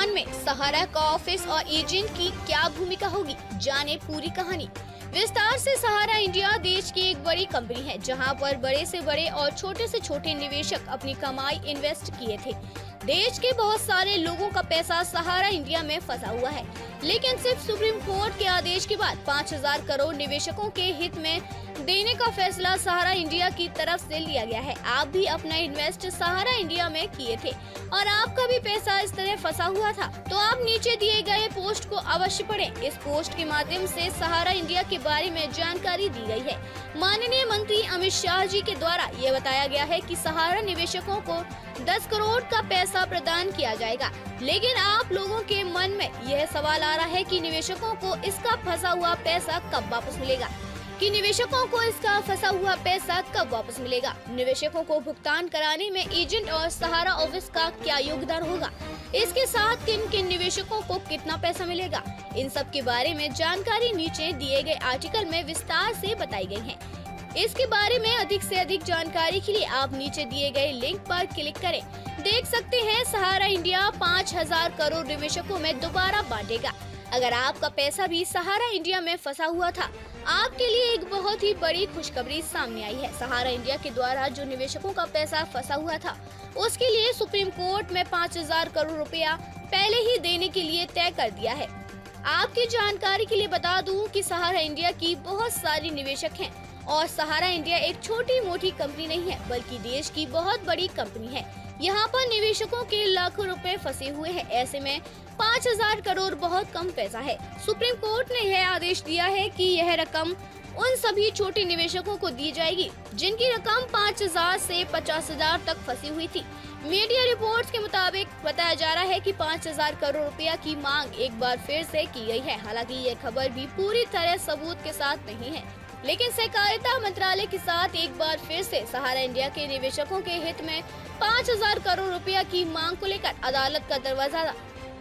दुकान में सहारा का ऑफिस और एजेंट की क्या भूमिका होगी, जाने पूरी कहानी विस्तार से। सहारा इंडिया देश की एक बड़ी कंपनी है जहां पर बड़े से बड़े और छोटे से छोटे निवेशक अपनी कमाई इन्वेस्ट किए थे। देश के बहुत सारे लोगों का पैसा सहारा इंडिया में फंसा हुआ है, लेकिन सिर्फ सुप्रीम कोर्ट के आदेश के बाद 5000 करोड़ निवेशकों के हित में देने का फैसला सहारा इंडिया की तरफ से लिया गया है। आप भी अपना इन्वेस्ट सहारा इंडिया में किए थे और आपका भी पैसा इस तरह फंसा हुआ था, तो आप नीचे दिए गए पोस्ट को अवश्य पढ़ें। इस पोस्ट के माध्यम से सहारा इंडिया के बारे में जानकारी दी गई है। माननीय मंत्री अमित शाह जी के द्वारा ये बताया गया है कि सहारा निवेशकों को 10 करोड़ का पैसा प्रदान किया जाएगा, लेकिन आप लोगों के मन में यह सवाल आ रहा है कि निवेशकों को इसका फंसा हुआ पैसा कब वापस मिलेगा, निवेशकों को भुगतान कराने में एजेंट और सहारा ऑफिस का क्या योगदान होगा, इसके साथ किन किन निवेशकों को कितना पैसा मिलेगा, इन सब के बारे में जानकारी नीचे दिए गए आर्टिकल में विस्तार से बताई गई है। इसके बारे में अधिक से अधिक जानकारी के लिए आप नीचे दिए गए लिंक पर क्लिक करें। देख सकते हैं सहारा इंडिया 5000 करोड़ निवेशकों में दोबारा बांटेगा। अगर आपका पैसा भी सहारा इंडिया में फंसा हुआ था, आपके लिए एक बहुत ही बड़ी खुशखबरी सामने आई है। सहारा इंडिया के द्वारा जो निवेशकों का पैसा फंसा हुआ था, उसके लिए सुप्रीम कोर्ट में 5000 करोड़ रुपया पहले ही देने के लिए तय कर दिया है। आपकी जानकारी के लिए बता दूं कि सहारा इंडिया की बहुत सारी निवेशक हैं और सहारा इंडिया एक छोटी मोटी कंपनी नहीं है, बल्कि देश की बहुत बड़ी कंपनी है। यहाँ पर निवेशकों के लाखों रुपए फंसे हुए हैं। ऐसे में 5000 करोड़ बहुत कम पैसा है। सुप्रीम कोर्ट ने यह आदेश दिया है कि यह रकम उन सभी छोटे निवेशकों को दी जाएगी जिनकी रकम 5000 से 50000 तक फंसी हुई थी। मीडिया रिपोर्ट्स के मुताबिक बताया जा रहा है कि 5000 करोड़ रुपया की मांग एक बार फिर से की गई है। हालांकि यह खबर भी पूरी तरह सबूत के साथ नहीं है, लेकिन सहकारिता मंत्रालय के साथ एक बार फिर से सहारा इंडिया के निवेशकों के हित में 5000 करोड़ रुपया की मांग को लेकर अदालत का दरवाजा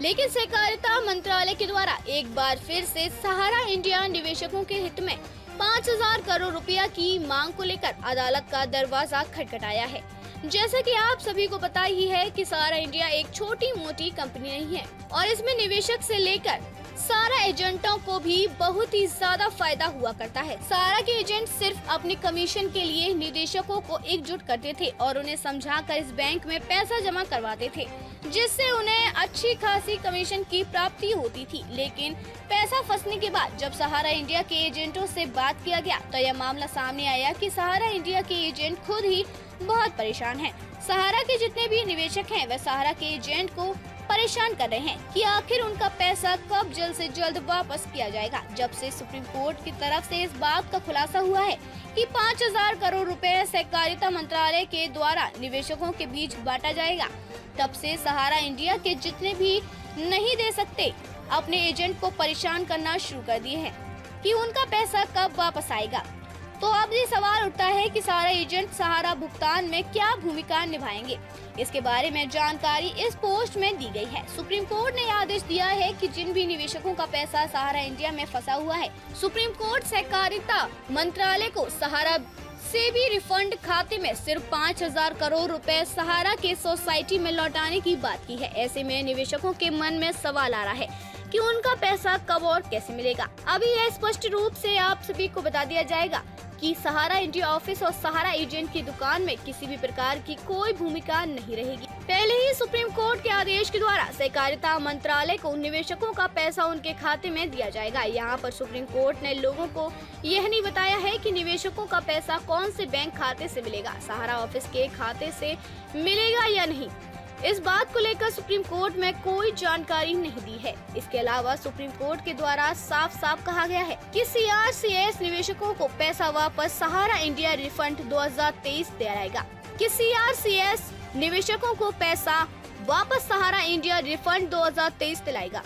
लेकिन सहकारिता मंत्रालय के द्वारा एक बार फिर से सहारा इंडिया निवेशकों के हित में 5000 करोड़ रुपया की मांग को लेकर अदालत का दरवाजा खटखटाया है। जैसा कि आप सभी को पता ही है कि सहारा इंडिया एक छोटी मोटी कंपनी नहीं है और इसमें निवेशक से लेकर सहारा एजेंटों को भी बहुत ही ज्यादा फायदा हुआ करता है। सहारा के एजेंट सिर्फ अपने कमीशन के लिए निवेशकों को एकजुट करते थे और उन्हें समझाकर इस बैंक में पैसा जमा करवाते थे, जिससे उन्हें अच्छी खासी कमीशन की प्राप्ति होती थी। लेकिन पैसा फंसने के बाद जब सहारा इंडिया के एजेंटों से बात किया गया तो यह मामला सामने आया कि सहारा इंडिया के एजेंट खुद ही बहुत परेशान हैं। सहारा के जितने भी निवेशक हैं वह सहारा के एजेंट को परेशान कर रहे हैं कि आखिर उनका पैसा कब जल्द से जल्द वापस किया जाएगा। जब से सुप्रीम कोर्ट की तरफ से इस बात का खुलासा हुआ है कि 5000 करोड़ रुपए सहकारिता मंत्रालय के द्वारा निवेशकों के बीच बांटा जाएगा, तब से सहारा इंडिया के जितने भी नहीं दे सकते अपने एजेंट को परेशान करना शुरू कर दिए हैं कि उनका पैसा कब वापस आएगा। तो अब ये सवाल उठता है कि सहारा एजेंट सहारा भुगतान में क्या भूमिका निभाएंगे। इसके बारे में जानकारी इस पोस्ट में दी गई है। सुप्रीम कोर्ट ने आदेश दिया है कि जिन भी निवेशकों का पैसा सहारा इंडिया में फंसा हुआ है, सुप्रीम कोर्ट सहकारिता मंत्रालय को सहारा से भी रिफंड खाते में सिर्फ 5000 करोड़ रुपए सहारा के सोसाइटी में लौटाने की बात की है। ऐसे में निवेशकों के मन में सवाल आ रहा है कि उनका पैसा कब और कैसे मिलेगा। अभी यह स्पष्ट रूप से आप सभी को बता दिया जाएगा कि सहारा इंडिया ऑफिस और सहारा एजेंट की दुकान में किसी भी प्रकार की कोई भूमिका नहीं रहेगी। पहले ही सुप्रीम कोर्ट के आदेश के द्वारा सहकारिता मंत्रालय को निवेशकों का पैसा उनके खाते में दिया जाएगा। यहाँ पर सुप्रीम कोर्ट ने लोगों को यह नहीं बताया है कि निवेशकों का पैसा कौन से बैंक खाते से मिलेगा, सहारा ऑफिस के खाते से मिलेगा या नहीं। इस बात को लेकर सुप्रीम कोर्ट में कोई जानकारी नहीं दी है। इसके अलावा सुप्रीम कोर्ट के द्वारा साफ साफ कहा गया है कि CRCS निवेशकों को पैसा वापस सहारा इंडिया रिफंड 2023 दिलाएगा कि CRCS निवेशकों को पैसा वापस सहारा इंडिया रिफंड 2023 दिलाएगा।